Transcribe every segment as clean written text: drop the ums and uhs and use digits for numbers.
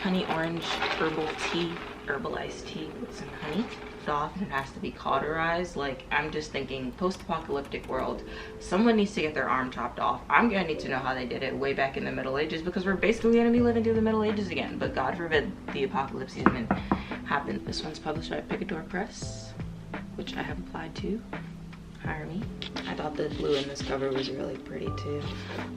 honey orange herbal tea, herbal iced tea with some honey. Off and it has to be cauterized. Like, I'm just thinking post-apocalyptic world, someone needs to get their arm chopped off. I'm gonna need to know how they did it way back in the Middle Ages, because we're basically gonna be living through the Middle Ages again, but God forbid the apocalypse even happen. This one's published by Picador Press, which I have applied to. Hire me. I thought the blue in this cover was really pretty too.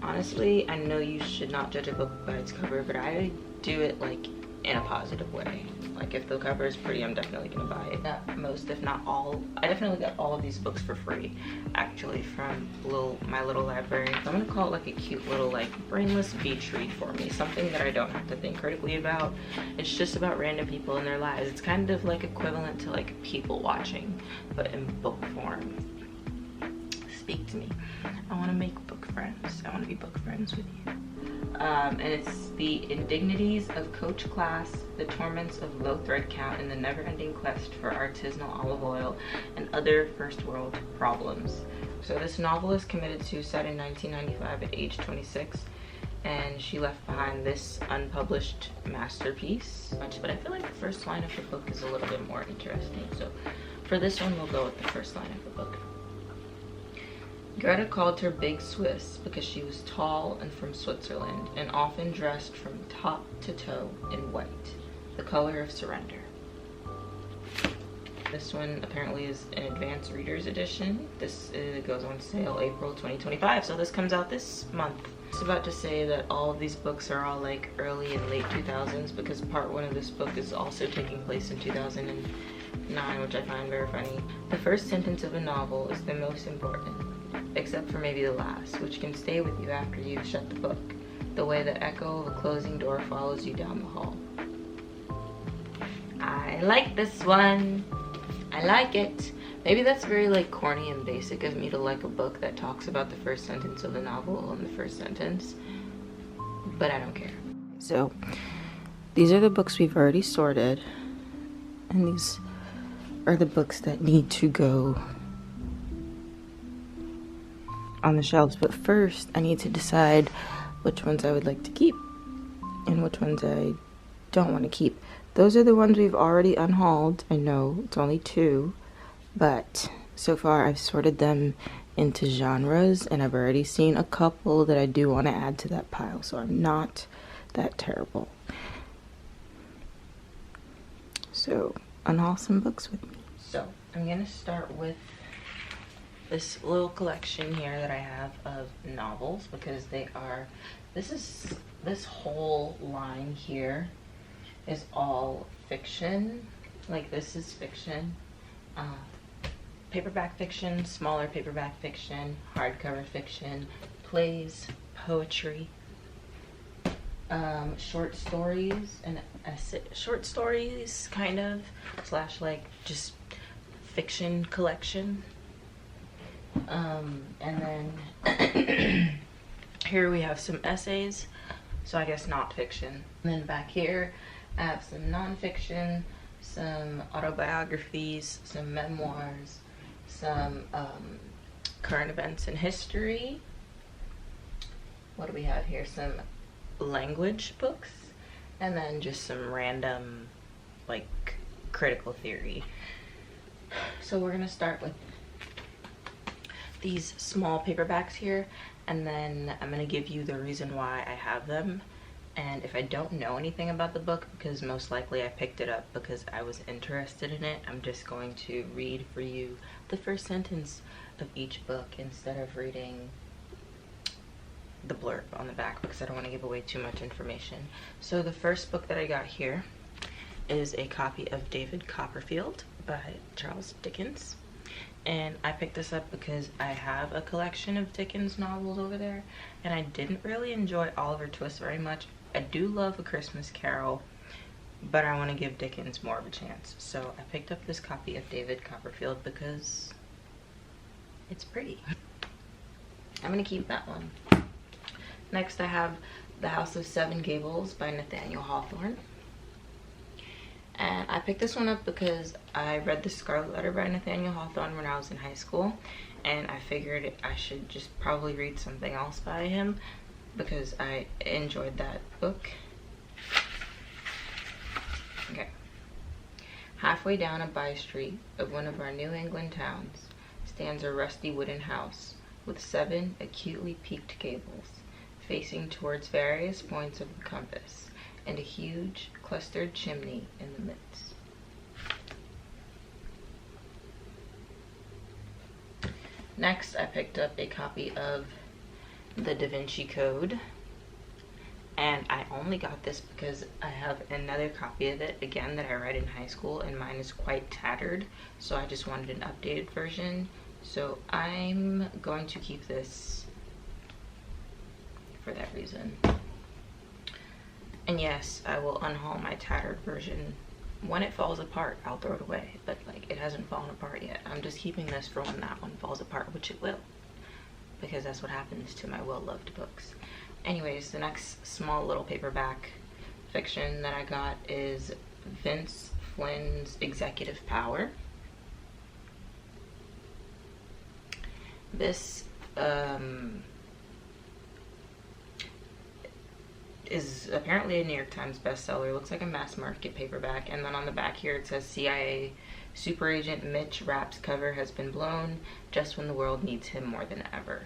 Honestly, I know you should not judge a book by its cover, but I do it like in a positive way. Like, if the cover is pretty, I'm definitely gonna buy it. Most, if not all, I definitely got all of these books for free, actually, from my little library. So I'm gonna call it like a cute little like brainless beach read for me, something that I don't have to think critically about. It's just about random people and their lives. It's kind of like equivalent to like people watching, but in book form. Speak to me. I want to make book friends. I want to be book friends with you. And it's the indignities of coach class, the torments of low thread count, and the never-ending quest for artisanal olive oil and other first world problems. So this novelist committed suicide in 1995 at age 26, and she left behind this unpublished masterpiece. But I feel like the first line of the book is a little bit more interesting. So for this one, we'll go with the first line of the book. Greta called her Big Swiss because she was tall and from Switzerland and often dressed from top to toe in white, the color of surrender. This one apparently is an advanced reader's edition. This goes on sale April 2025, so this comes out this month. I was about to say that all of these books are all like early and late 2000s, because part one of this book is also taking place in 2009, which I find very funny. The first sentence of a novel is the most important, except for maybe the last, which can stay with you after you've shut the book, the way the echo of a closing door follows you down the hall. I like this one. I like it. Maybe that's very like corny and basic of me to like a book that talks about the first sentence of the novel in the first sentence, but I don't care. So these are the books we've already sorted, and these are the books that need to go on the shelves. But first I need to decide which ones I would like to keep and which ones I don't want to keep. Those are the ones we've already unhauled. I know it's only 2, but so far I've sorted them into genres, and I've already seen a couple that I do want to add to that pile, so I'm not that terrible. So unhaul some books with me. So I'm gonna start with this little collection here that I have of novels, because they are, this whole line here is all fiction. Like, this is fiction, paperback fiction, smaller paperback fiction, hardcover fiction, plays, poetry, short stories, and short stories kind of slash like just fiction collection. And then here we have some essays, so I guess not fiction. And then back here I have some nonfiction, some autobiographies, some memoirs, some current events and history. What do we have here? Some language books, and then just some random like critical theory. So we're gonna start with these small paperbacks here, and then I'm gonna give you the reason why I have them. And if I don't know anything about the book, because most likely I picked it up because I was interested in it, I'm just going to read for you the first sentence of each book instead of reading the blurb on the back, because I don't want to give away too much information. So the first book that I got here is a copy of David Copperfield by Charles Dickens. And I picked this up because I have a collection of Dickens novels over there, and I didn't really enjoy Oliver Twist very much. I do love A Christmas Carol, but I want to give Dickens more of a chance. So I picked up this copy of David Copperfield because it's pretty. I'm going to keep that one. Next I have The House of Seven Gables by Nathaniel Hawthorne. And I picked this one up because I read The Scarlet Letter by Nathaniel Hawthorne when I was in high school, and I figured I should just probably read something else by him because I enjoyed that book. Halfway down a by street of one of our New England towns stands a rusty wooden house with 7 acutely peaked gables facing towards various points of the compass and a huge clustered chimney in the midst. Next, I picked up a copy of the Da Vinci Code, and I only got this because I have another copy of it again that I read in high school, and mine is quite tattered, so I just wanted an updated version. So I'm going to keep this for that reason. And yes, I will unhaul my tattered version. When it falls apart, I'll throw it away, but like, it hasn't fallen apart yet. I'm just keeping this for when that one falls apart, which it will, because that's what happens to my well-loved books. Anyways, the next small little paperback fiction that I got is Vince Flynn's Executive Power. This is apparently a New York Times bestseller. It looks like a mass market paperback, and then on the back here it says CIA super agent Mitch Rapp's cover has been blown just when the world needs him more than ever.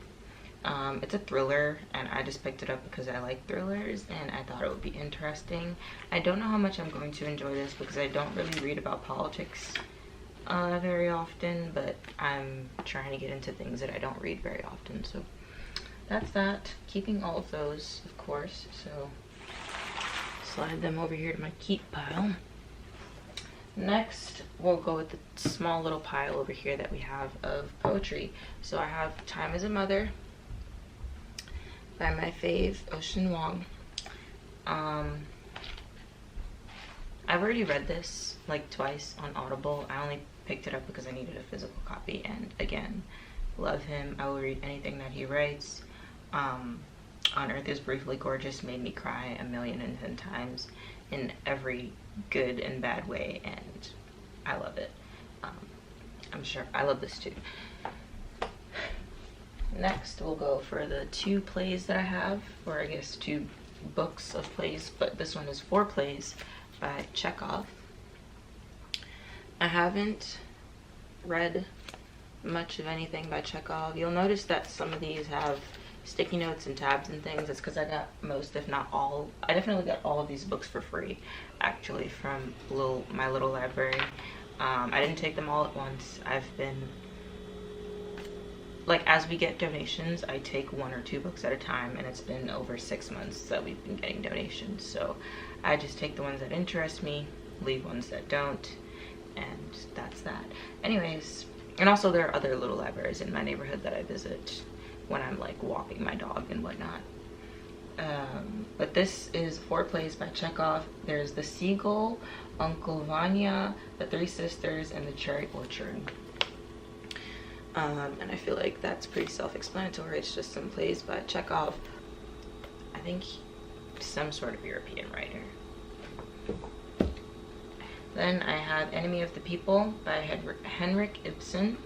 It's a thriller, and I just picked it up because I like thrillers and I thought it would be interesting. I don't know how much I'm going to enjoy this because I don't really read about politics very often, but I'm trying to get into things that I don't read very often, so that's that. Keeping all of those, of course, so slide them over here to my keep pile. Next, we'll go with the small little pile over here that we have of poetry. So I have Time as a Mother by my fave, Ocean Wong. I've already read this like twice on Audible. I only picked it up because I needed a physical copy, and again, love him. I will read anything that he writes. On Earth is Briefly Gorgeous made me cry 1,000,010 times in every good and bad way, and I love it. I'm sure I love this too. Next, we'll go for the 2 plays that I have, or I guess 2 books of plays, but this one is 4 plays by Chekhov. I haven't read much of anything by Chekhov. You'll notice that some of these have sticky notes and tabs and things. It's because I got most, if not all, I definitely got all of these books for free, actually, from my little library. I didn't take them all at once. I've been, like, as we get donations, I take 1 or 2 books at a time, and it's been over 6 months that we've been getting donations, so I just take the ones that interest me, leave ones that don't, and that's that. Anyways, and also there are other little libraries in my neighborhood that I visit when I'm like walking my dog and whatnot. But this is 4 plays by Chekhov. There's The Seagull, Uncle Vanya, The 3 Sisters, and The Cherry Orchard. And I feel like that's pretty self-explanatory. It's just some plays by Chekhov. I think some sort of European writer. Then I have Enemy of the People by Henrik Ibsen.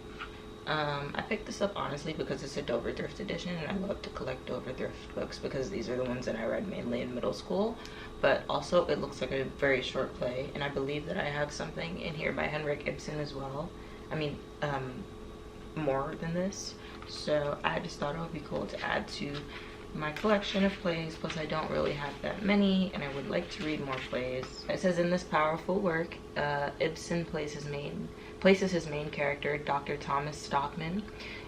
I picked this up honestly because it's a Dover Thrift edition, and I love to collect Dover Thrift books because these are the ones that I read mainly in middle school. But also it looks like a very short play, and I believe that I have something in here by Henrik Ibsen as well. I mean, more than this. So I just thought it would be cool to add to my collection of plays, plus I don't really have that many, and I would like to read more plays. It says, in this powerful work, Ibsen places his main character, Dr. Thomas Stockman,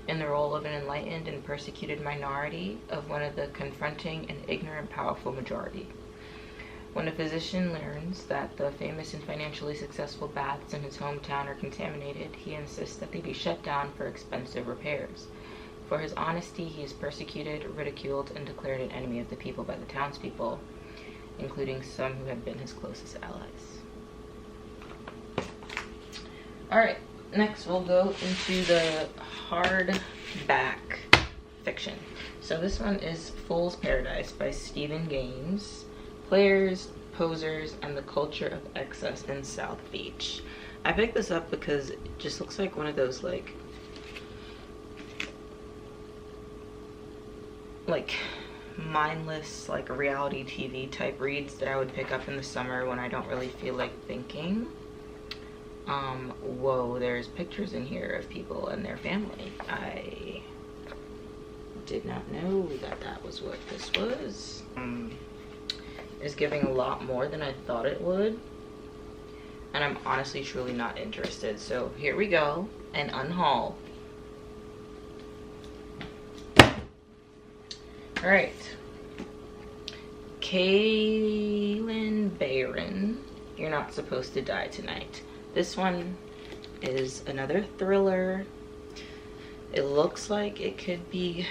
in the role of an enlightened and persecuted minority of one of the confronting and ignorant powerful majority. When a physician learns that the famous and financially successful baths in his hometown are contaminated, he insists that they be shut down for expensive repairs. For his honesty, he is persecuted, ridiculed, and declared an enemy of the people by the townspeople, including some who had been his closest allies. Alright, next we'll go into the hardback fiction. So this one is Fool's Paradise by Stephen Gaines. Players, Posers, and the Culture of Excess in South Beach. I picked this up because it just looks like one of those like mindless, like reality TV type reads that I would pick up in the summer when I don't really feel like thinking. Whoa, there's pictures in here of people and their family. I did not know that that was what this was. It's giving a lot more than I thought it would, and I'm honestly truly not interested. So here we go, an unhaul. All right, Kaylin Barron, You're Not Supposed to Die Tonight. This one is another thriller. It looks like it could be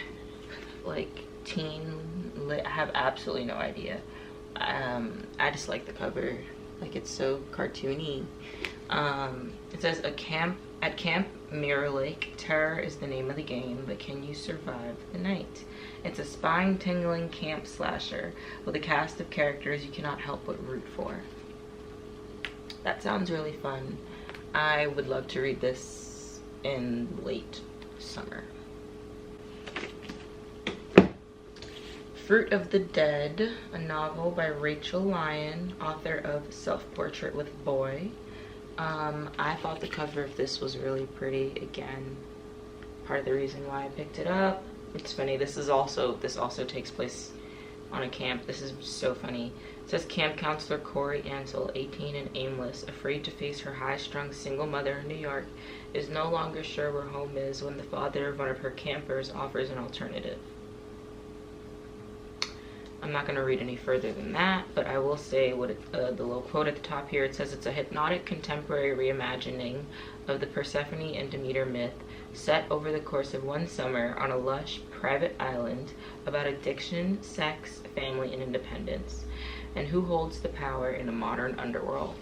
like teen lit. I have absolutely no idea. I just like the cover. Like, it's so cartoony. It says at Camp Mirror Lake, terror is the name of the game, but can you survive the night? It's a spine-tingling camp slasher with a cast of characters you cannot help but root for. That sounds really fun. I would love to read this in late summer. Fruit of the Dead, a novel by Rachel Lyon, author of Self-Portrait with Boy. I thought the cover of this was really pretty. Again, part of the reason why I picked it up. It's funny, this also takes place on a camp. This is so funny. It says camp counselor Corey Ansel, 18 and aimless, afraid to face her high-strung single mother in New York, is no longer sure where home is when the father of one of her campers offers an alternative. I'm not going to read any further than that, but I will say what the little quote at the top here. It says it's a hypnotic contemporary reimagining of the Persephone and Demeter myth, set over the course of one summer on a lush private island, about addiction, sex, family, and independence, and who holds the power in a modern underworld.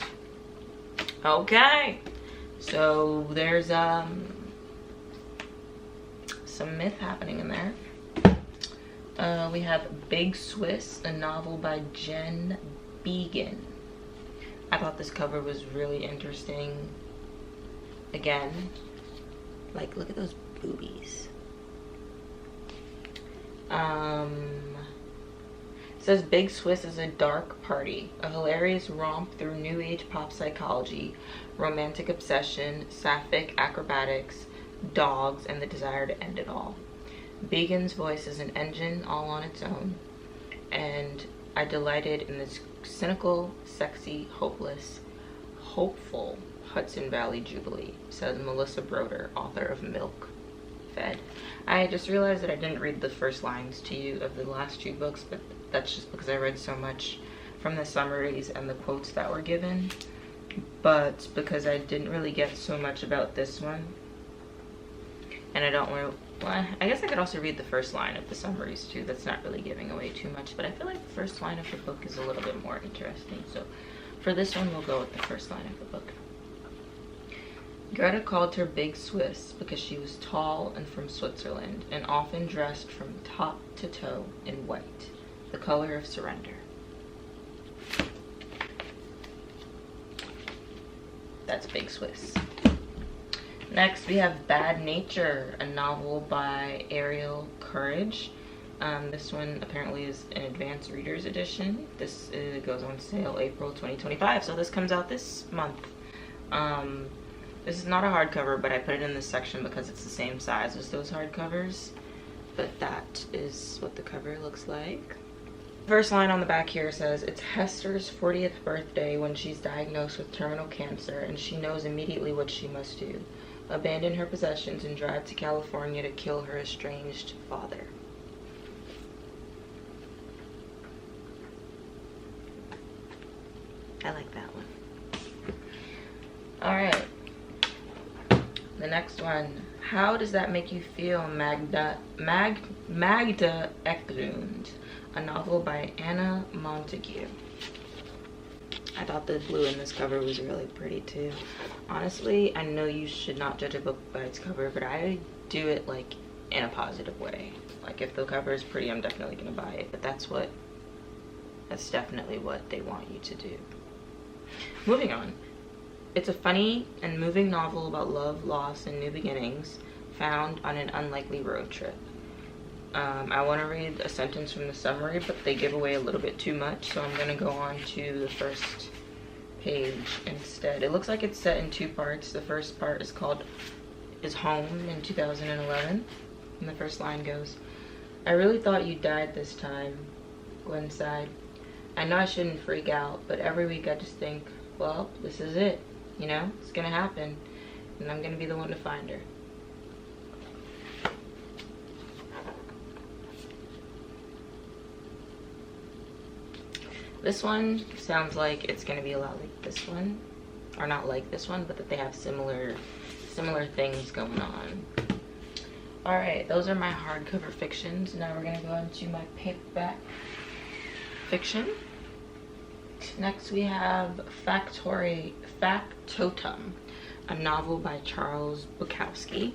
Okay, so there's some myth happening in there. We have Big Swiss, a novel by Jen Began. I thought this cover was really interesting. Again, like, look at those boobies. It says Big Swiss is a dark party, a hilarious romp through new age pop psychology, romantic obsession, sapphic acrobatics, dogs, and the desire to end it all. Began's voice is an engine all on its own, and I delighted in this cynical, sexy, hopeless, hopeful Hudson Valley Jubilee, says Melissa Broder, author of Milk Fed. I just realized that I didn't read the first lines to you of the last two books, but that's just because I read so much from the summaries and the quotes that were given, but because I didn't really get so much about this one, and I don't want to. Well, I guess I could also read the first line of the summaries too. That's not really giving away too much, but I feel like the first line of the book is a little bit more interesting. So for this one, we'll go with the first line of the book. Greta called her Big Swiss because she was tall and from Switzerland, and often dressed from top to toe in white, the color of surrender. That's Big Swiss. Next, we have Bad Nature, a novel by Ariel Courage. This one apparently is an advanced reader's edition. This goes on sale April 2025, so this comes out this month. This is not a hardcover, but I put it in this section because it's the same size as those hardcovers. But that is what the cover looks like. First line on the back here says, it's Hester's 40th birthday when she's diagnosed with terminal cancer, and she knows immediately what she must do. Abandon her possessions and drive to California to kill her estranged father. I like that one. Alright. The next one. How does that make you feel, Magda Eklund? A novel by Anna Montague. I thought the blue in this cover was really pretty too. Honestly, I know you should not judge a book by its cover, but I do it like in a positive way. Like, if the cover is pretty, I'm definitely gonna buy it, but that's definitely what they want you to do. Moving on. It's a funny and moving novel about love, loss, and new beginnings, found on an unlikely road trip. I want to read a sentence from the summary, but they give away a little bit too much, so I'm going to go on to the first page instead. It looks like it's set in 2 parts. The first part is Home in 2011. And the first line goes, "I really thought you died this time," Gwen sighed. "I know I shouldn't freak out, but every week I just think, well, this is it. You know, it's gonna happen. And I'm gonna be the one to find her." This one sounds like it's gonna be a lot like this one. Or not like this one, but that they have similar things going on. Alright, those are my hardcover fictions. Now we're gonna go into my paperback fiction. Next we have Factotum, a novel by Charles Bukowski.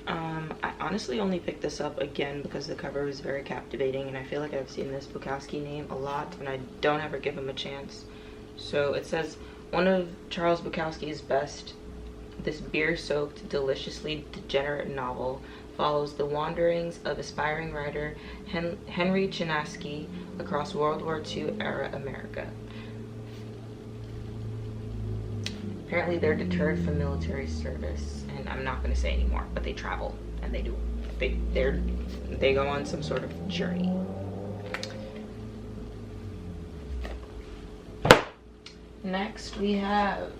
I honestly only picked this up again because the cover was very captivating, and I feel like I've seen this Bukowski name a lot and I don't ever give him a chance. So it says, one of Charles Bukowski's best, this beer-soaked, deliciously degenerate novel follows the wanderings of aspiring writer Henry Chinaski across World War II era America. Apparently they're deterred from military service, and I'm not going to say anymore, but they travel, and they go on some sort of journey. Next we have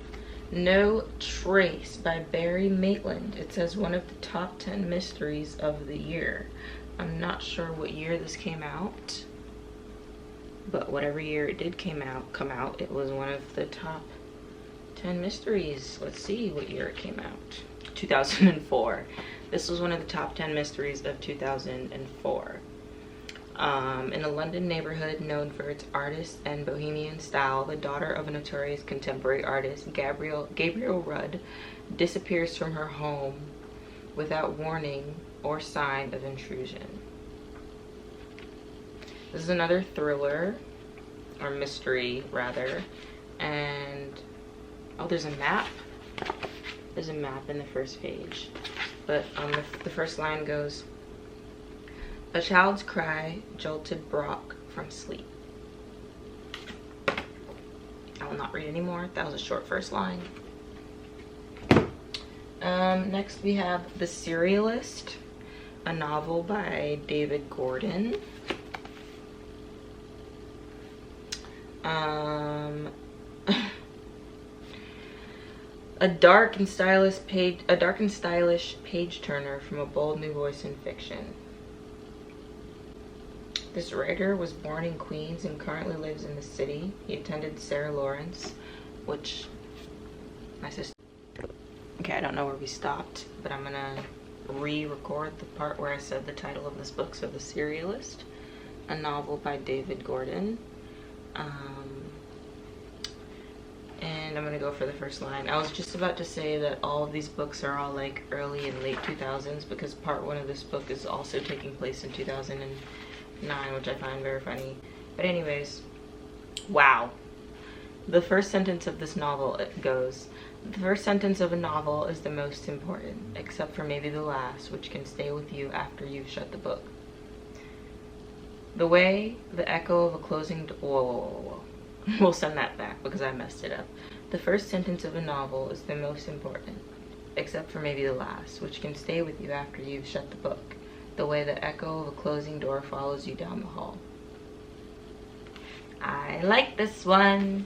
No Trace by Barry Maitland. It says one of the top 10 mysteries of the year. I'm not sure what year this came out, but whatever year it did come out, it was one of the top 10 mysteries. Let's see what year it came out. 2004. This was one of the top 10 mysteries of 2004. In a London neighborhood known for its artist and bohemian style, the daughter of a notorious contemporary artist, Gabriel Rudd, disappears from her home without warning or sign of intrusion. This is another thriller, or mystery rather, and oh, there's a map. There's a map in the first page, but the first line goes, "A child's cry jolted Brock from sleep." I will not read anymore. That was a short first line. Next we have The Serialist, a novel by David Gordon. A dark and stylish page turner from a bold new voice in fiction. This writer was born in Queens and currently lives in the city. He attended Sarah Lawrence, which my sister... Okay, I don't know where we stopped, but I'm gonna re-record the part where I said the title of this book. So The Serialist, a novel by David Gordon. And I'm gonna go for the first line. I was just about to say that all of these books are all like early and late 2000s, because part 1 of this book is also taking place in 2009, which I find very funny. But anyways, wow. The first sentence of this novel, it goes, "The first sentence of a novel is the most important, except for maybe the last, which can stay with you after you've shut the book. The way the echo of a closing whoa. We'll send that back because I messed it up. The first sentence of a novel is the most important, except for maybe the last, which can stay with you after you've shut the book. The way the echo of a closing door follows you down the hall." I like this one.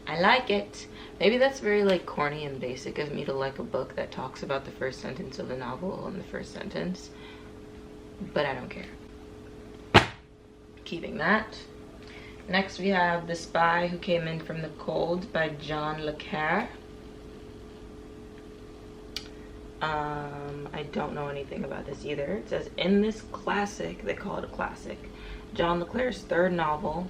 I like it. Maybe that's very like corny and basic of me to like a book that talks about the first sentence of the novel in the first sentence, but I don't care. Keeping that. Next we have The Spy Who Came In From the Cold by John le Carre. I don't know anything about this either. It says, in this classic, they call it a classic, John le Carre's 3rd novel,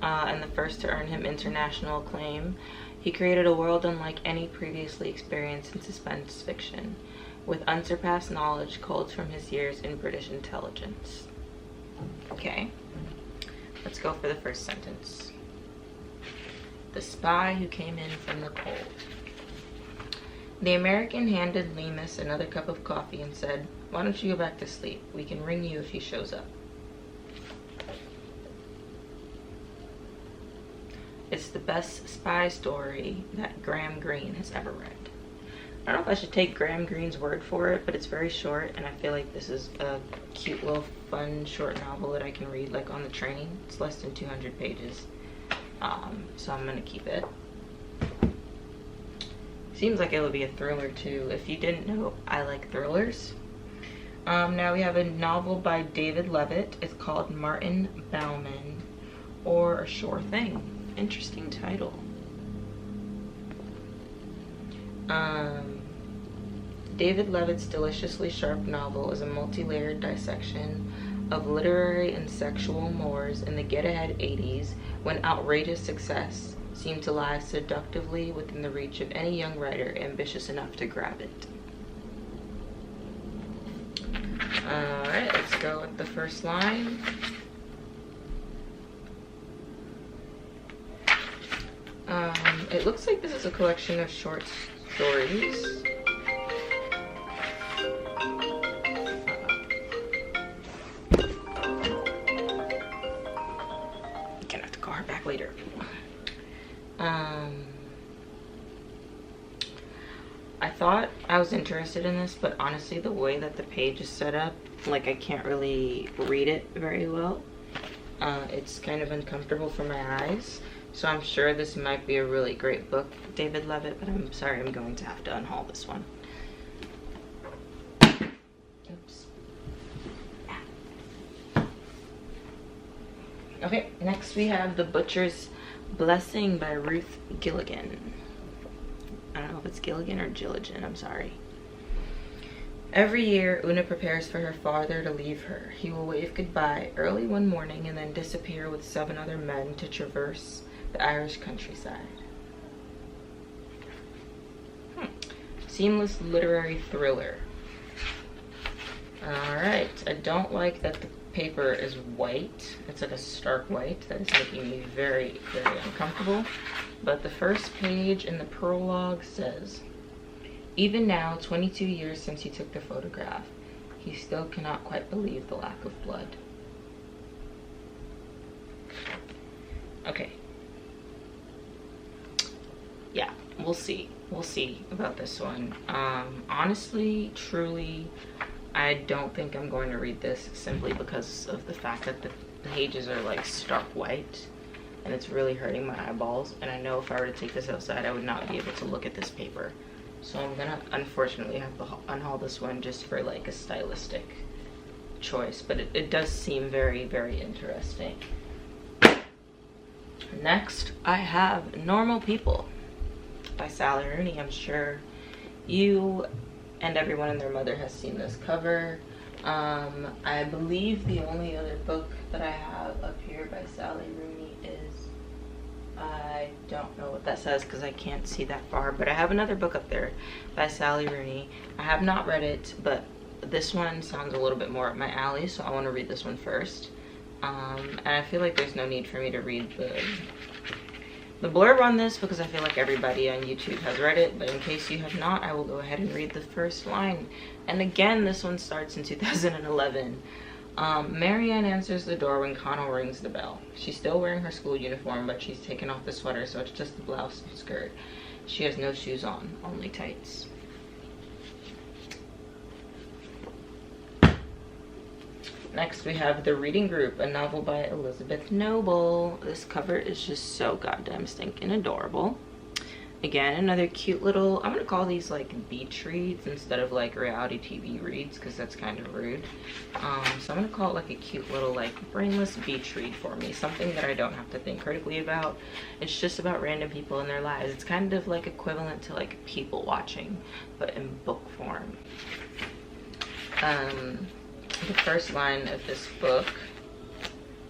and the first to earn him international acclaim, he created a world unlike any previously experienced in suspense fiction, with unsurpassed knowledge culled from his years in British intelligence. Okay. Let's go for the first sentence. The Spy Who Came In From the Cold. The American handed Lemus another cup of coffee and said, "Why don't you go back to sleep? We can ring you if he shows up." It's it's the best spy story that Graham Greene has ever read. I don't know if I should take Graham Greene's word for it, but it's very short, and I feel like this is a cute little fun short novel that I can read like on the train. It's less than 200 pages, so I'm gonna keep it. Seems like it would be a thriller too. If you didn't know, I like thrillers. Now we have a novel by David Levitt. It's called Martin Bauman, or A Sure Thing. Interesting title. David Levitt's deliciously sharp novel is a multi-layered dissection of literary and sexual mores in the get-ahead 80s, when outrageous success seemed to lie seductively within the reach of any young writer ambitious enough to grab it. Alright, let's go with the first line. It looks like this is a collection of short stories. Gonna have to call her back later. I thought I was interested in this, but honestly the way that the page is set up, like I can't really read it very well. It's kind of uncomfortable for my eyes, so I'm sure this might be a really great book, David Levitt, but I'm sorry, I'm going to have to unhaul this one. Oops. Okay, next we have The Butcher's Blessing by Ruth Gilligan. I don't know if it's Gilligan or Gilligan, I'm sorry. Every year, Una prepares for her father to leave her. He will wave goodbye early one morning and then disappear with 7 other men to traverse the Irish countryside. Seamless literary thriller. Alright, I don't like that the paper is white. It's like a stark white. That is making me very, very uncomfortable. But the first page in the prologue says, even now, 22 years since he took the photograph, he still cannot quite believe the lack of blood. Okay. Yeah, we'll see. We'll see about this one. Honestly, truly, I don't think I'm going to read this simply because of the fact that the pages are like stark white and it's really hurting my eyeballs, and I know if I were to take this outside I would not be able to look at this paper. So I'm gonna unfortunately have to unhaul this one just for like a stylistic choice, but it does seem very, very interesting. Next I have Normal People by Sally Rooney. I'm sure you and everyone and their mother has seen this cover. I believe the only other book that I have up here by Sally Rooney is, I don't know what that says because I can't see that far, but I have another book up there by Sally Rooney. I have not read it, but this one sounds a little bit more up my alley, so I want to read this one first. And I feel like there's no need for me to read the blurb on this because I feel like everybody on YouTube has read it, but in case you have not, I will go ahead and read the first line. And again, this one starts in 2011. Marianne answers the door when Connell rings the bell. She's still wearing her school uniform, but she's taken off the sweater, so it's just the blouse and skirt. She has no shoes on, only tights. Next we have The Reading Group, a novel by Elizabeth Noble. This cover is just so goddamn stinking adorable. Again, another cute little, I'm gonna call these like beach reads instead of like reality TV reads because that's kind of rude. So I'm gonna call it like a cute little like brainless beach read for me. Something that I don't have to think critically about. It's just about random people in their lives. It's kind of like equivalent to like people watching, but in book form. The first line of this book,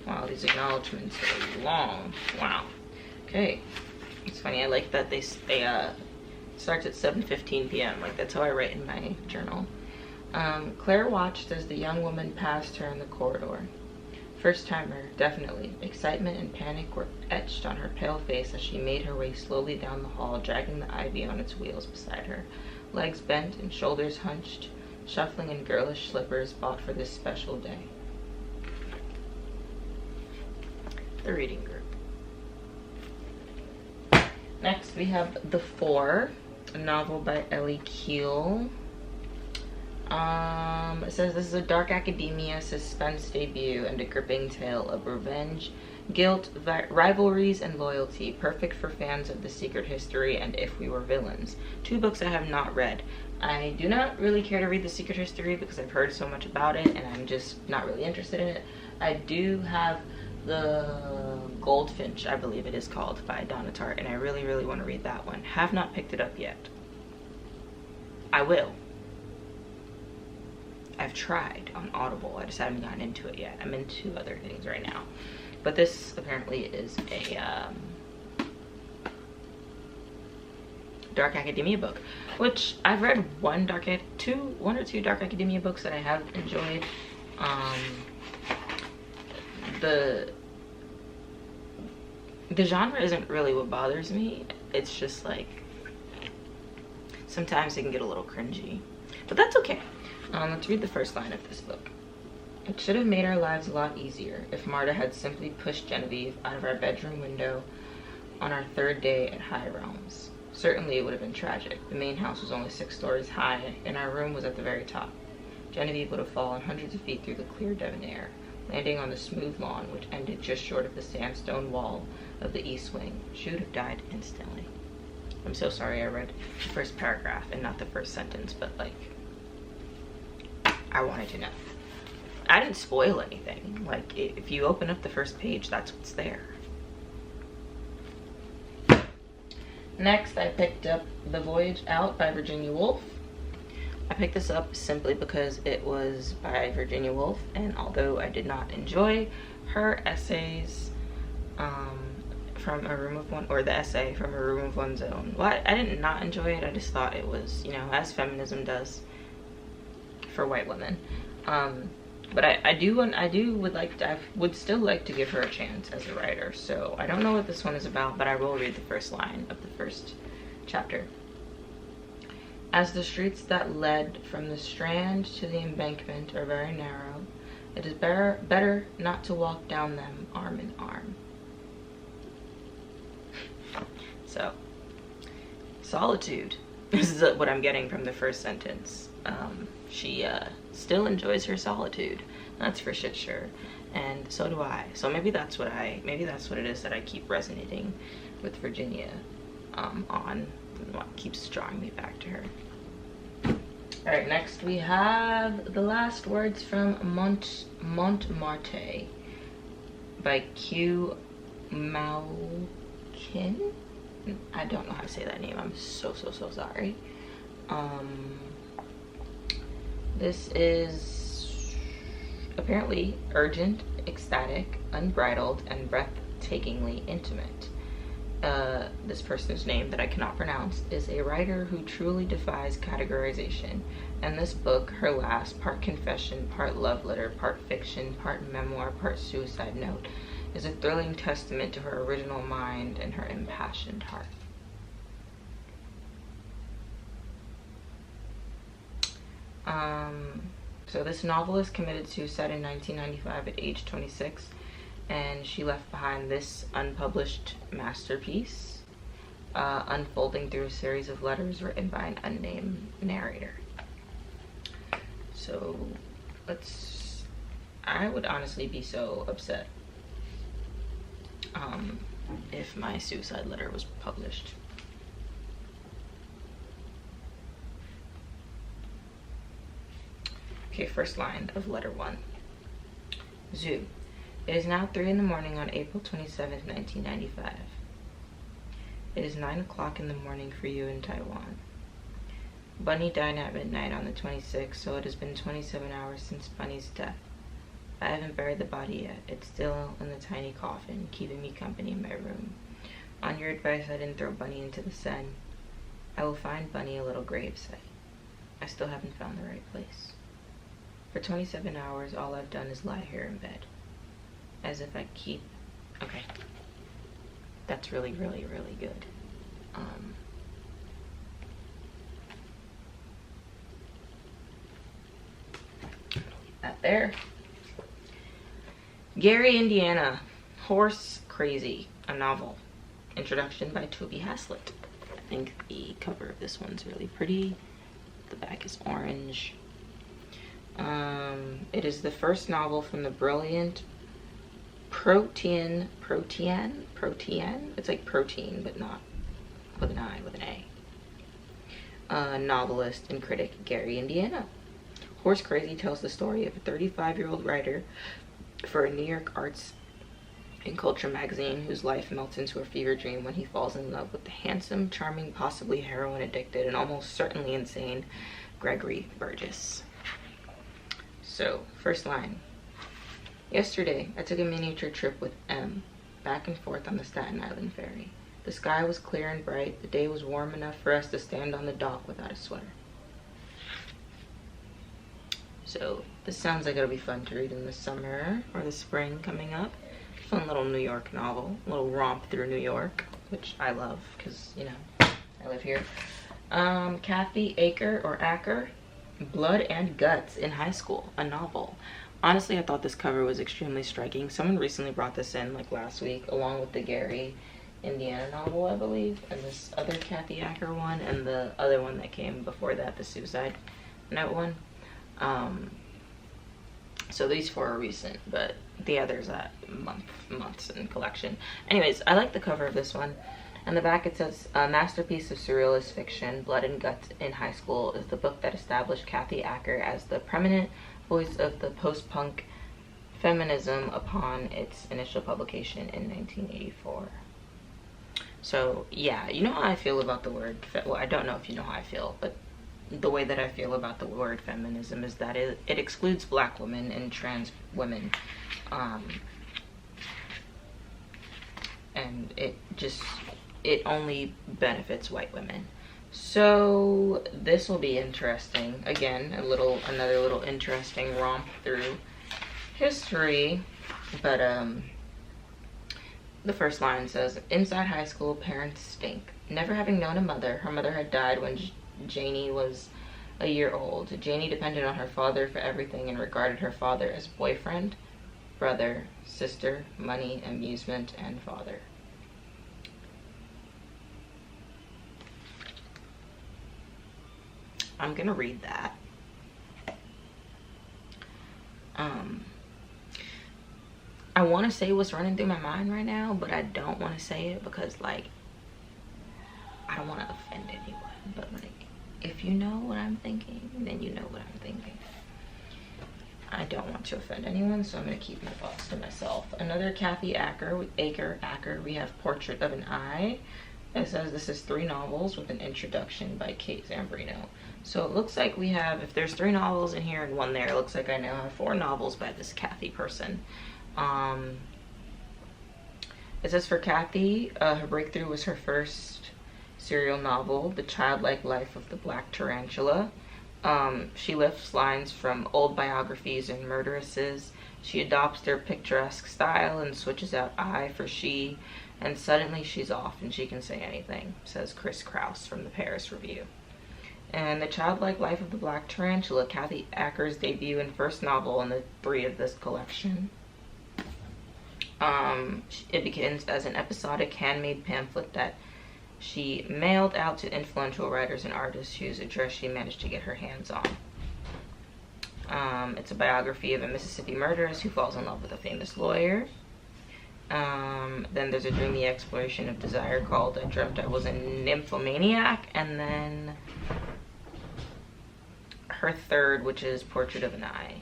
wow, these acknowledgements are long. Wow. Okay, it's funny, I like that they starts at 7:15 p.m. like that's how I write in my journal. Claire watched as the young woman passed her in the corridor. First timer, definitely. Excitement and panic were etched on her pale face as she made her way slowly down the hall, dragging the ivy on its wheels beside her, legs bent and shoulders hunched, shuffling in girlish slippers bought for this special day. The Reading Group. Next we have The Four, a novel by Ellie Keel. It says this is a dark academia suspense debut and a gripping tale of revenge, guilt, rivalries, and loyalty, perfect for fans of The Secret History and If We Were Villains. Two books I have not read. I do not really care to read The Secret History because I've heard so much about it and I'm just not really interested in it. I do have The Goldfinch, I believe it is called, by Donna Tartt, and I really, really want to read that one. Have not picked it up yet. I will. I've tried on Audible. I just haven't gotten into it yet. I'm into other things right now. But this apparently is a dark academia book, which I've read one or two dark academia books that I have enjoyed. The genre isn't really what bothers me. It's just like sometimes it can get a little cringy, but that's okay. Let's read the first line of this book. It should have made our lives a lot easier if Marta had simply pushed Genevieve out of our bedroom window on our third day at High Realms. Certainly it would have been tragic. The main house was only 6 stories high, and our room was at the very top. Genevieve would have fallen hundreds of feet through the clear Devon air, landing on the smooth lawn which ended just short of the sandstone wall of the east wing. She would have died instantly. I'm so sorry I read the first paragraph and not the first sentence, but like, I wanted to know. I didn't spoil anything. Like, if you open up the first page, that's what's there. Next, I picked up The Voyage Out by Virginia Woolf. I picked this up simply because it was by Virginia Woolf, and although I did not enjoy her essays from A Room of One, or the essay from A Room of One's Own, well, I did not enjoy it. I just thought it was, you know, as feminism does for white women. But I would still like to give her a chance as a writer. So I don't know what this one is about, but I will read the first line of the first chapter. As the streets that led from the Strand to the Embankment are very narrow, it is better not to walk down them arm in arm. So, solitude. This is what I'm getting from the first sentence. She still enjoys her solitude. That's for shit sure. And so do I. So maybe that's what it is that I keep resonating with Virginia on, what keeps drawing me back to her. All right, next we have The Last Words from Montmartre by Q Malkin. I don't know how to say that name. I'm so sorry. This is apparently urgent, ecstatic, unbridled, and breathtakingly intimate. This person's name that I cannot pronounce is a writer who truly defies categorization, and this book, her last, part confession, part love letter, part fiction, part memoir, part suicide note, is a thrilling testament to her original mind and her impassioned heart. So this novelist committed suicide in 1995 at age 26, and she left behind this unpublished masterpiece, unfolding through a series of letters written by an unnamed narrator. So I would honestly be so upset if my suicide letter was published. Okay, first line of letter 1. Zoo. It is now 3 in the morning on April 27th, 1995. It is 9 o'clock in the morning for you in Taiwan. Bunny died at midnight on the 26th, so it has been 27 hours since Bunny's death. I haven't buried the body yet. It's still in the tiny coffin, keeping me company in my room. On your advice, I didn't throw Bunny into the Seine. I will find Bunny a little gravesite. I still haven't found the right place. For 27 hours, all I've done is lie here in bed. As if I keep... Okay. That's really, really, really good. That there. Gary, Indiana. Horse Crazy, a novel. introduction by Toby Haslett. I think the cover of this one's really pretty. The back is orange. It is the first novel from the brilliant protein, it's like protein but not with an I, with an A, novelist and critic Gary Indiana. Horse Crazy tells the story of a 35-year-old writer for a New York arts and culture magazine whose life melts into a fever dream when he falls in love with the handsome, charming, possibly heroin addicted, and almost certainly insane Gregory Burgess. So, first line. Yesterday, I took a miniature trip with M, back and forth on the Staten Island ferry. The sky was clear and bright. The day was warm enough for us to stand on the dock without a sweater. So, this sounds like it'll be fun to read in the summer or the spring coming up. Fun little New York novel, a little romp through New York, which I love because, you know, I live here. Kathy Acker, Blood and Guts in High School, a novel. Honestly, I thought this cover was extremely striking. Someone recently brought this in, like last week, along with the Gary Indiana novel, I believe, and this other Kathy Acker one, and the other one that came before that, the Suicide Note one. So these four are recent, but the others are months in collection. Anyways, I like the cover of this one. On the back it says, a masterpiece of surrealist fiction, Blood and Guts in High School is the book that established Kathy Acker as the preeminent voice of the post-punk feminism upon its initial publication in 1984. So, yeah, you know how I feel about the word, well, I don't know if you know how I feel, but the way that I feel about the word feminism is that it excludes black women and trans women. And it only benefits white women. So this will be interesting. Again, another little interesting romp through history. But the first line says, inside high school, parents stink. Never having known a mother, her mother had died when Janie was a year old. Janie depended on her father for everything and regarded her father as boyfriend, brother, sister, money, amusement, and father. I'm gonna read that. I want to say what's running through my mind right now, but I don't want to say it because, like, I don't want to offend anyone. But, like, if you know what I'm thinking, then you know what I'm thinking. I don't want to offend anyone, so I'm gonna keep my thoughts to myself. Another Kathy Acker, we have Portrait of an Eye. It says this is 3 novels with an introduction by Kate Zambrino. So it looks like we have, if there's 3 novels in here and 1 there, it looks like I now have 4 novels by this Kathy person. It says for Kathy, her breakthrough was her first serial novel, The Childlike Life of the Black Tarantula. She lifts lines from old biographies and murderesses. She adopts their picturesque style and switches out I for she, and suddenly she's off and she can say anything, says Chris Kraus from the Paris Review. And The Childlike Life of the Black Tarantula, Kathy Acker's debut and first novel in the 3 of this collection. It begins as an episodic handmade pamphlet that she mailed out to influential writers and artists whose address she managed to get her hands on. It's a biography of a Mississippi murderess who falls in love with a famous lawyer. Then there's a dreamy exploration of desire called I Dreamt I Was a Nymphomaniac. And then her third, which is Portrait of an Eye.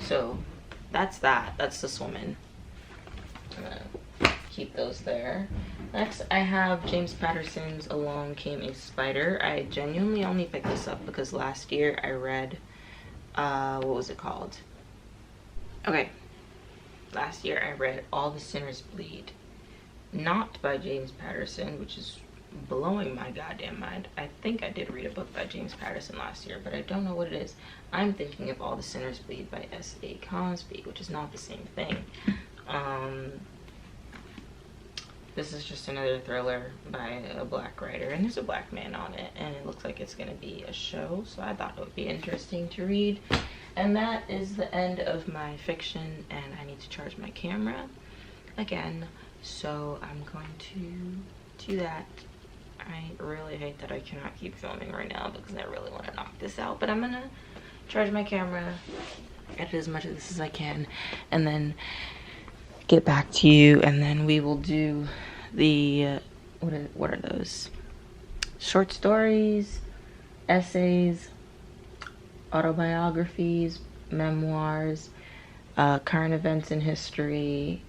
So that's that. That's this woman. I'm gonna keep those there. Next, I have James Patterson's Along Came a Spider. I genuinely only picked this up because last year I read, what was it called? Okay. Last year I read All the Sinners Bleed. Not by James Patterson, which is blowing my goddamn mind. I think I did read a book by James Patterson last year, but I don't know what it is. I'm thinking of All the Sinners Bleed by S.A. Cosby, which is not the same thing. This is just another thriller by a black writer, and there's a black man on it, and it looks like it's gonna be a show, so I thought it would be interesting to read. And that is the end of my fiction, and I need to charge my camera. again. So I'm going to do that. I really hate that I cannot keep filming right now because I really want to knock this out, but I'm gonna charge my camera, edit as much of this as I can, and then get back to you, and then we will do the what are those? Short stories, essays, autobiographies, memoirs, current events in history,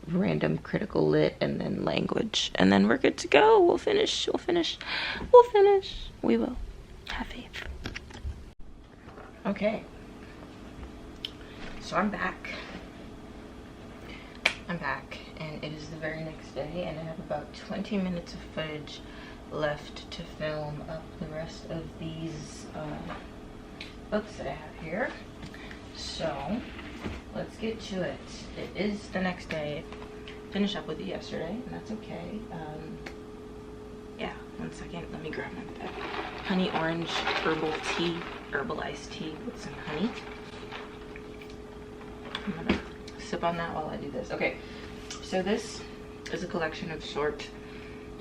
random critical lit, and then language, and then we're good to go. We'll finish. We will. Have faith. Okay, so I'm back, and it is the very next day, and I have about 20 minutes of footage left to film up the rest of these books that I have here. So let's get to it. It is the next day. Finished up with it yesterday, and that's okay. Yeah, 1 second. Let me grab my honey orange herbal tea, herbal iced tea with some honey. I'm gonna sip on that while I do this. Okay, so this is a collection of short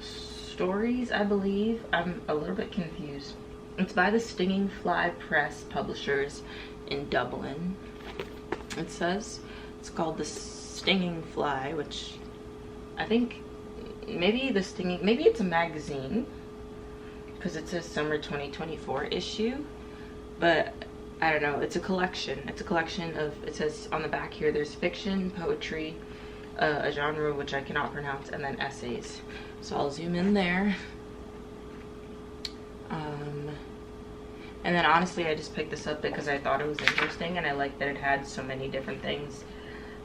stories, I believe. I'm a little bit confused. It's by the Stinging Fly Press publishers in Dublin. It says it's called The Stinging Fly, which I think maybe it's a magazine because it says summer 2024 issue, but I don't know. It's a collection. It's a collection of, it says on the back here, there's fiction, poetry, a genre which I cannot pronounce, and then essays. So I'll zoom in there. And then honestly, I just picked this up because I thought it was interesting, and I liked that it had so many different things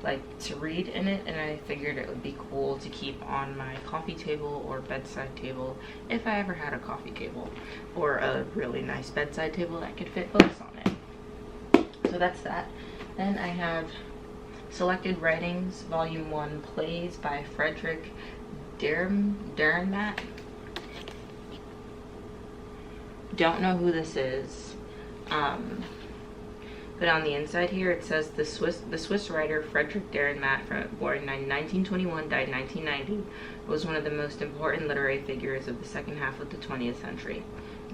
like to read in it, and I figured it would be cool to keep on my coffee table or bedside table if I ever had a coffee table, or a really nice bedside table that could fit books on it. So that's that. Then I have Selected Writings, Volume 1, Plays by Frederick Dürrenmatt. Don't know who this is, but on the inside here it says the Swiss writer Frederick Dürrenmatt, born in 1921, died in 1990, was one of the most important literary figures of the second half of the 20th century.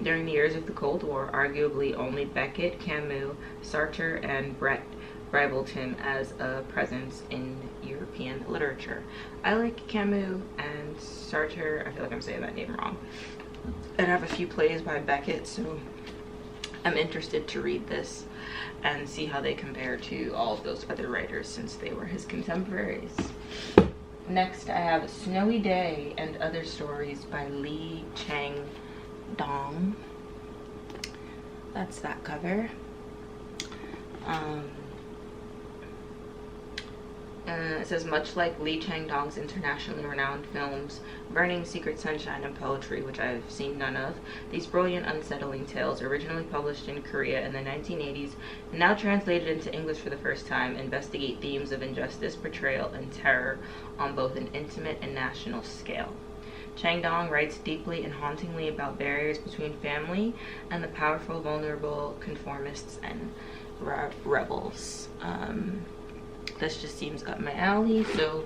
During the years of the Cold War, arguably only Beckett, Camus, Sartre, and Brecht rivaled him as a presence in European literature. I like Camus and Sartre. I feel like I'm saying that name wrong. I have a few plays by Beckett, so I'm interested to read this and see how they compare to all of those other writers since they were his contemporaries. Next, I have Snowy Day and Other Stories by Lee Chang Dong. That's that cover. It says, much like Lee Chang-dong's internationally renowned films Burning, Secret Sunshine, and Poetry, which I've seen none of, these brilliant, unsettling tales, originally published in Korea in the 1980s and now translated into English for the first time, investigate themes of injustice, betrayal, and terror on both an intimate and national scale. Chang-dong writes deeply and hauntingly about barriers between family and the powerful, vulnerable conformists and rebels. This just seems up my alley, so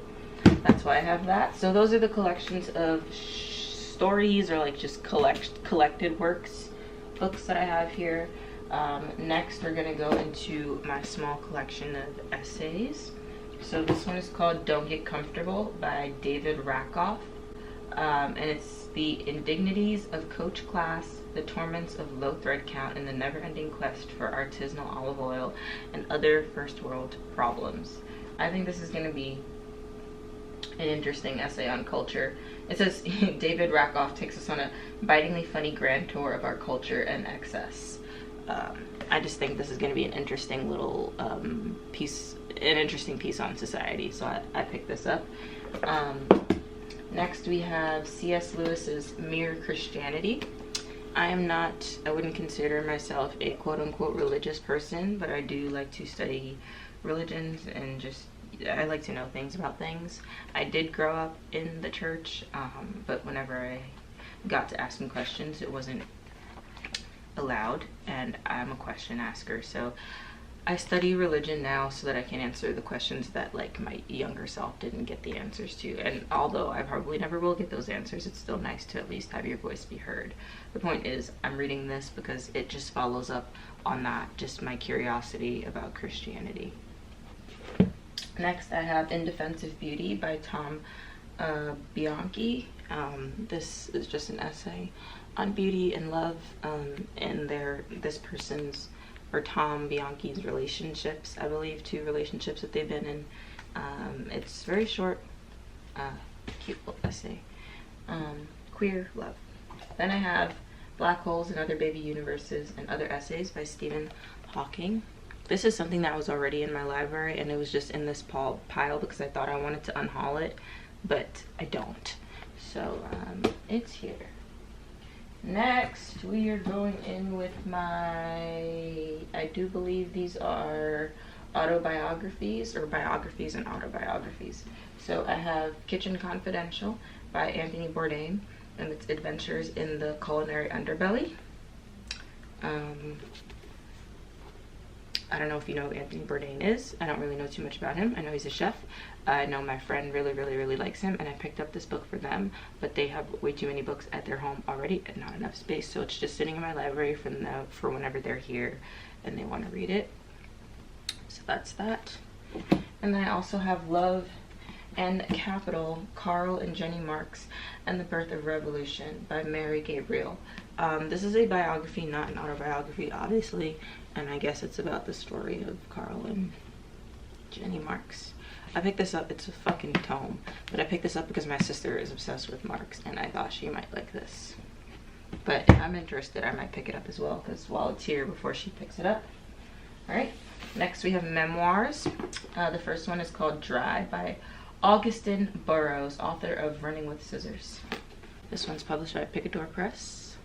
that's why I have that. So those are the collections of stories, or like just collected books that I have here. Next, we're gonna go into my small collection of essays. So this one is called Don't Get Comfortable by David Rakoff. And it's the indignities of coach class, the torments of low thread count, and the never-ending quest for artisanal olive oil and other first world problems. I think this is going to be an interesting essay on culture. It says, David Rakoff takes us on a bitingly funny grand tour of our culture and excess. I just think this is going to be an interesting little piece on society, so I picked this up. Next we have C.S. Lewis's Mere Christianity. I wouldn't consider myself a quote-unquote religious person, but I do like to study religions and I like to know things about things. I did grow up in the church, but whenever I got to asking questions, it wasn't allowed, and I'm a question asker, so I study religion now so that I can answer the questions that like my younger self didn't get the answers to. And although I probably never will get those answers, it's still nice to at least have your voice be heard. The point is, I'm reading this because it just follows up on that, just my curiosity about Christianity. Next, I have In Defense of Beauty by Tom Bianchi. This is just an essay on beauty and love, and this person's, or Tom Bianchi's, relationships, I believe, 2 relationships that they've been in. It's very short, cute little essay. Queer love. Then I have Black Holes and Other Baby Universes and Other Essays by Stephen Hawking. This is something that was already in my library, and it was just in this pile because I thought I wanted to unhaul it, but I don't. So it's here. Next, we are going in with I do believe these are autobiographies, or biographies and autobiographies. So I have Kitchen Confidential by Anthony Bourdain and its adventures in the culinary underbelly. I don't know if you know who Anthony Bourdain is. I don't really know too much about him. I know he's a chef. I know my friend really likes him, and I picked up this book for them, but they have way too many books at their home already and not enough space, so it's just sitting in my library for whenever they're here and they want to read it. So that's that. And then I also have Love and Capital, Karl and Jenny Marx and the Birth of Revolution by Mary Gabriel. This is a biography, not an autobiography, obviously, and I guess it's about the story of Karl and Jenny Marx. I picked this up, it's a fucking tome, but I picked this up because my sister is obsessed with Marx and I thought she might like this. But if I'm interested, I might pick it up as well, because while it's here before she picks it up. Alright, next we have memoirs. The first one is called Dry by Augustin Burroughs, author of Running with Scissors. This one's published by Picador Press,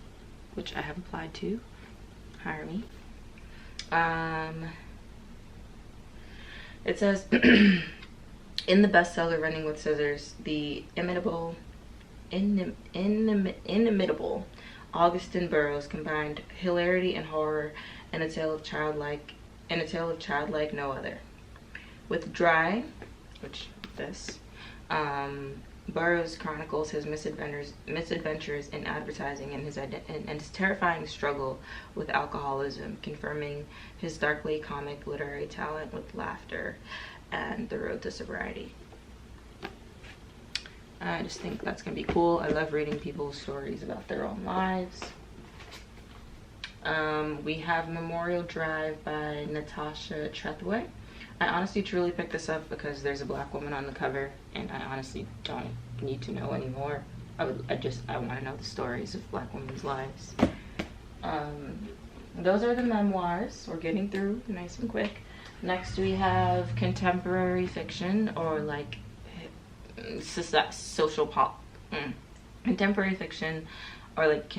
which I have applied to. Hire me. It says, in the bestseller Running with Scissors, the inimitable Augustin Burroughs combined hilarity and horror in a tale of childlike no other. With Dry, which this, Burroughs chronicles his misadventures in advertising and his terrifying struggle with alcoholism, confirming his darkly comic literary talent with Laughter and The Road to Sobriety. I just think that's gonna be cool. I love reading people's stories about their own lives. We have Memorial Drive by Natasha Trethewey. I honestly truly picked this up because there's a black woman on the cover, and I honestly don't need to know anymore. I want to know the stories of black women's lives. Those are the memoirs. We're getting through nice and quick. Next we have contemporary fiction, or like contemporary fiction, or like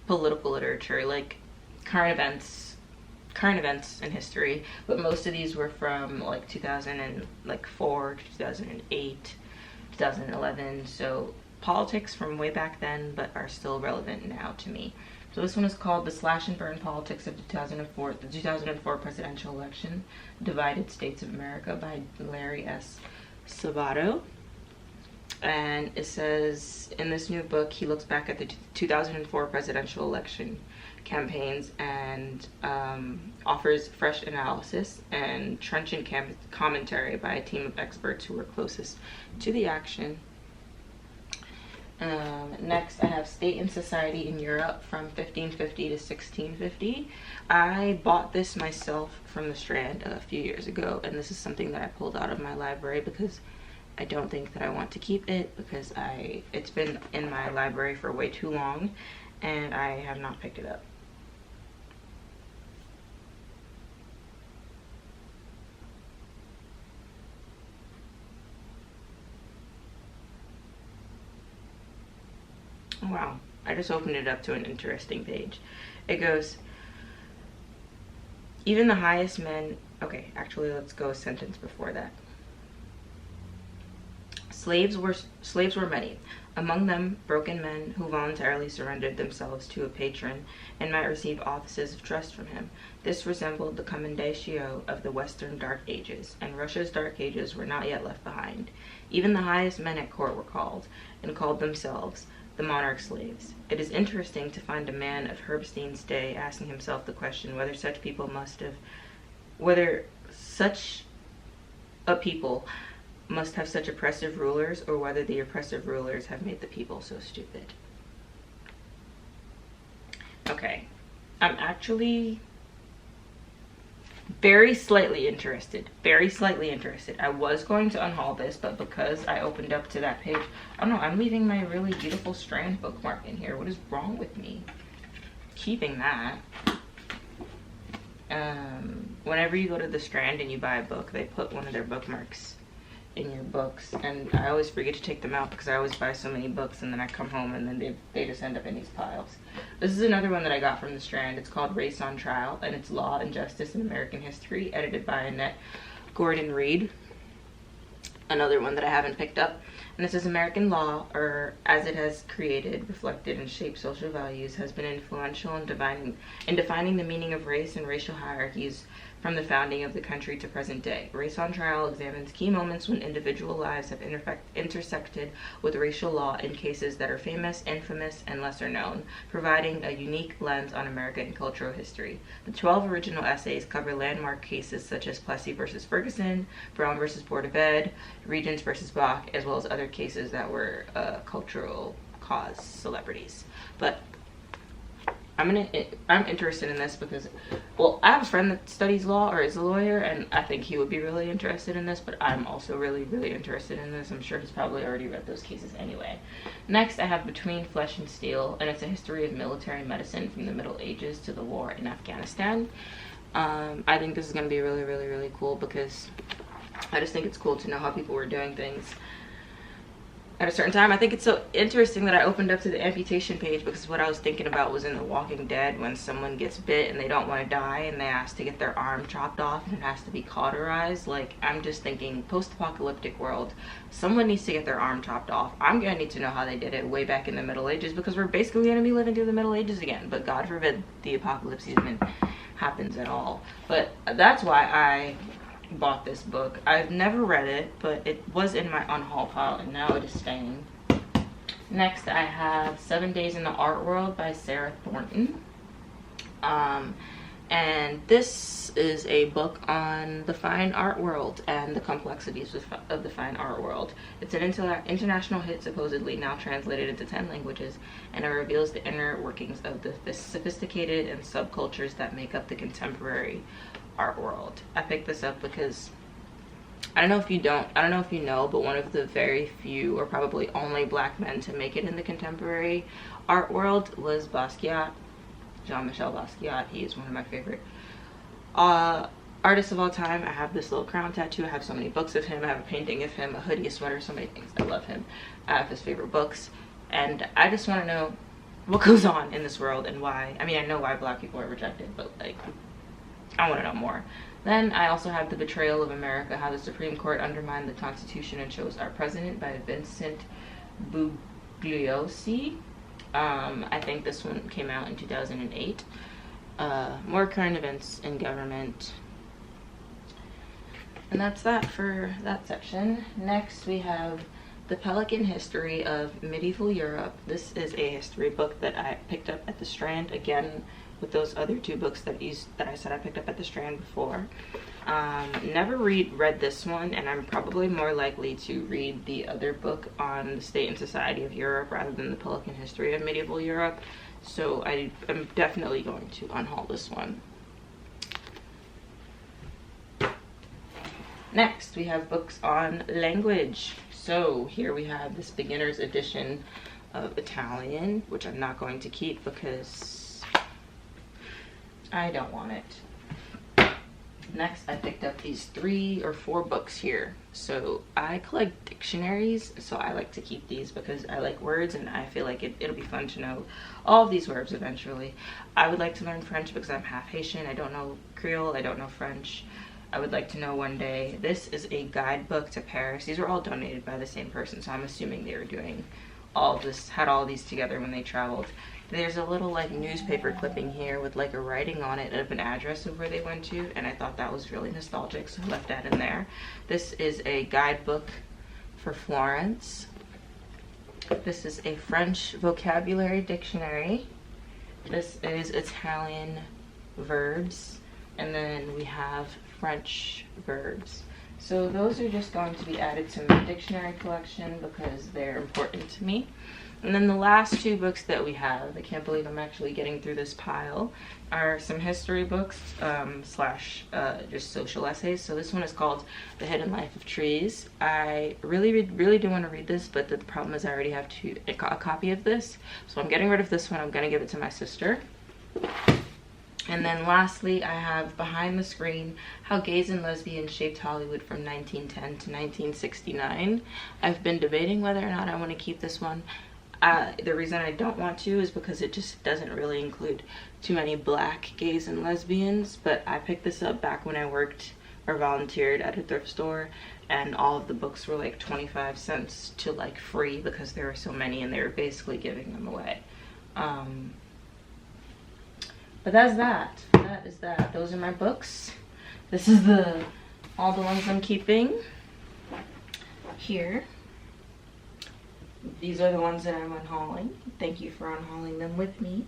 political literature, like current events in history, but most of these were from like 2004 to 2008, 2011, so politics from way back then, but are still relevant now to me. So this one is called The Slash and Burn Politics of the 2004 Presidential Election, Divided States of America by Larry S. Sabato. And it says, in this new book, he looks back at the 2004 presidential election campaigns and offers fresh analysis and trenchant commentary by a team of experts who were closest to the action. Next, I have State and Society in Europe from 1550 to 1650. I bought this myself from the Strand a few years ago, and this is something that I pulled out of my library because I don't think that I want to keep it, because it's been in my library for way too long and I have not picked it up. Wow, I just opened it up to an interesting page. It goes, even the highest men, okay, actually let's go a sentence before that. Slaves were many, among them broken men who voluntarily surrendered themselves to a patron and might receive offices of trust from him. This resembled the commendatio of the Western Dark Ages, and Russia's Dark Ages were not yet left behind. Even the highest men at court were called, and called themselves, the monarch's slaves. It is interesting to find a man of Herbstein's day asking himself the question whether such a people must have such oppressive rulers, or whether the oppressive rulers have made the people so stupid. Okay, I'm actually very slightly interested. I was going to unhaul this, but because I opened up to that page, I don't know, I'm leaving my really beautiful Strand bookmark in here. What is wrong with me? Keeping that. Whenever you go to the Strand and you buy a book, they put one of their bookmarks in your books, and I always forget to take them out because I always buy so many books and then I come home and then they just end up in these piles. This is another one that I got from the Strand. It's called Race on Trial, and it's Law and Justice in American History, edited by Annette Gordon Reed. Another one that I haven't picked up. And it says American law, or as it has created, reflected, and shaped social values, has been influential in defining the meaning of race and racial hierarchies from the founding of the country to present day. Race on Trial examines key moments when individual lives have intersected with racial law in cases that are famous, infamous, and lesser known, providing a unique lens on American cultural history. The 12 original essays cover landmark cases such as Plessy versus Ferguson, Brown versus Board of Ed, Regents versus Bach, as well as other cases that were cultural cause celebrities. But I'm interested in this because, well, I have a friend that studies law or is a lawyer, and I think he would be really interested in this, but I'm also really, really interested in this. I'm sure he's probably already read those cases anyway. Next, I have Between Flesh and Steel, and it's a history of military medicine from the Middle Ages to the war in Afghanistan. I think this is going to be really, really, really cool because I just think it's cool to know how people were doing things at a certain time. I think it's so interesting that I opened up to the amputation page because what I was thinking about was in The Walking Dead when someone gets bit and they don't want to die and they ask to get their arm chopped off and it has to be cauterized. Like, I'm just thinking post-apocalyptic world, someone needs to get their arm chopped off. I'm gonna need to know how they did it way back in the Middle Ages because we're basically gonna be living through the Middle Ages again, but God forbid the apocalypse even happens at all. But that's why I bought this book. I've never read it, but it was in my unhaul pile and now it is staying. Next, I have 7 Days in the Art World by Sarah Thornton. And this is a book on the fine art world and the complexities of the fine art world. It's an international hit, supposedly now translated into 10 languages, and it reveals the inner workings of the sophisticated and subcultures that make up the contemporary art world. I picked this up because I don't know if you know, but one of the very few or probably only black men to make it in the contemporary art world was Basquiat, Jean-Michel Basquiat. He is one of my favorite artists of all time. I have this little crown tattoo. I have so many books of him. I have a painting of him, a hoodie, a sweater, so many things. I love him. I have his favorite books, and I just want to know what goes on in this world and why. I mean, I know why black people are rejected, but like, I want to know more. Then I also have The Betrayal of America, How the Supreme Court Undermined the Constitution and Chose Our President by Vincent Bugliosi. I think this one came out in 2008. More current events in government. And that's that for that section. Next we have The Pelican History of Medieval Europe. This is a history book that I picked up at the Strand, again with those other two books that I said I picked up at the Strand before. Never read this one, and I'm probably more likely to read the other book on the state and society of Europe rather than The Pelican History of Medieval Europe. So I am definitely going to unhaul this one. Next, we have books on language. So here we have this beginner's edition of Italian, which I'm not going to keep because I don't want it. Next, I picked up these 3 or 4 books here. So I collect dictionaries, so I like to keep these because I like words and I feel like it'll be fun to know all of these words eventually. I would like to learn French because I'm half Haitian. I don't know Creole, I don't know French. I would like to know one day. This is a guidebook to Paris. These were all donated by the same person, so I'm assuming they were doing all this, had all these together when they traveled. There's a little like newspaper clipping here with like a writing on it of an address of where they went to, and I thought that was really nostalgic, so I left that in there. This is a guidebook for Florence. This is a French vocabulary dictionary. This is Italian verbs, and then we have French verbs. So those are just going to be added to my dictionary collection because they're important to me. And then the last two books that we have, I can't believe I'm actually getting through this pile, are some history books slash just social essays. So this one is called The Hidden Life of Trees. I really do want to read this, but the problem is I already have a copy of this. So I'm getting rid of this one. I'm going to give it to my sister. And then lastly, I have Behind the Screen, How Gays and Lesbians Shaped Hollywood from 1910 to 1969. I've been debating whether or not I want to keep this one. The reason I don't want to is because it just doesn't really include too many black gays and lesbians, but I picked this up back when I worked or volunteered at a thrift store, and all of the books were like 25 cents to like free because there were so many and they were basically giving them away. But that's that. That is that. Those are my books. This is all the ones I'm keeping here. These are the ones that I'm unhauling. Thank you for unhauling them with me.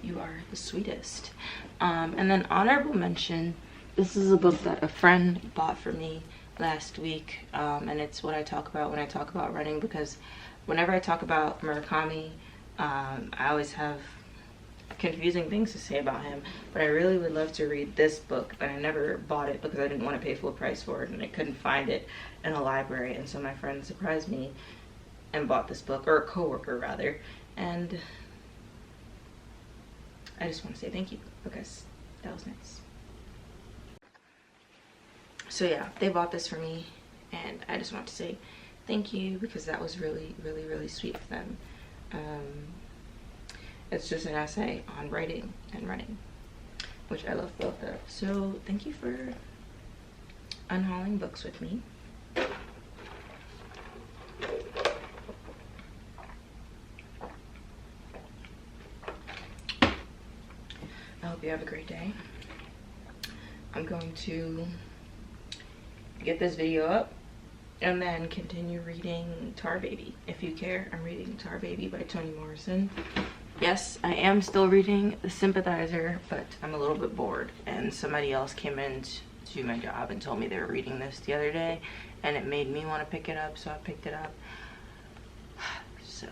You are the sweetest. And then honorable mention, this is a book that a friend bought for me last week. And it's what I talk about when I talk about running, because whenever I talk about Murakami, I always have confusing things to say about him, but I really would love to read this book, but I never bought it because I didn't want to pay full price for it, and I couldn't find it in a library. And so my friend surprised me and bought this book, or a coworker rather, and I just want to say thank you because that was nice. So yeah, they bought this for me, and I just want to say thank you because that was really sweet of them. It's just an essay on writing and running, which I love both of. So thank you for unhauling books with me. I hope you have a great day. I'm going to get this video up and then continue reading Tar Baby. If you care, I'm reading Tar Baby by Toni Morrison. Yes, I am still reading The Sympathizer, but I'm a little bit bored, and somebody else came in to my job and told me they were reading this the other day, and it made me want to pick it up, so I picked it up. So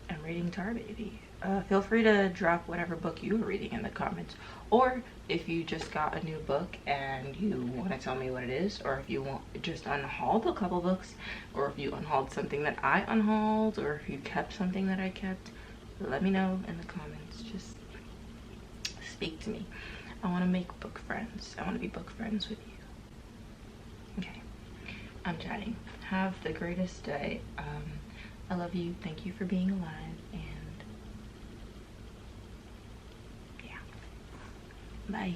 I'm reading Tar Baby. Feel free to drop whatever book you were reading in the comments, or if you just got a new book and you want to tell me what it is, or if you want just unhauled a couple books, or if you unhauled something that I unhauled, or if you kept something that I kept, let me know in the comments. Just speak to me. I want to make book friends. I want to be book friends with you. Okay, I'm chatting. Have the greatest day. I love you. Thank you for being alive, and yeah, bye.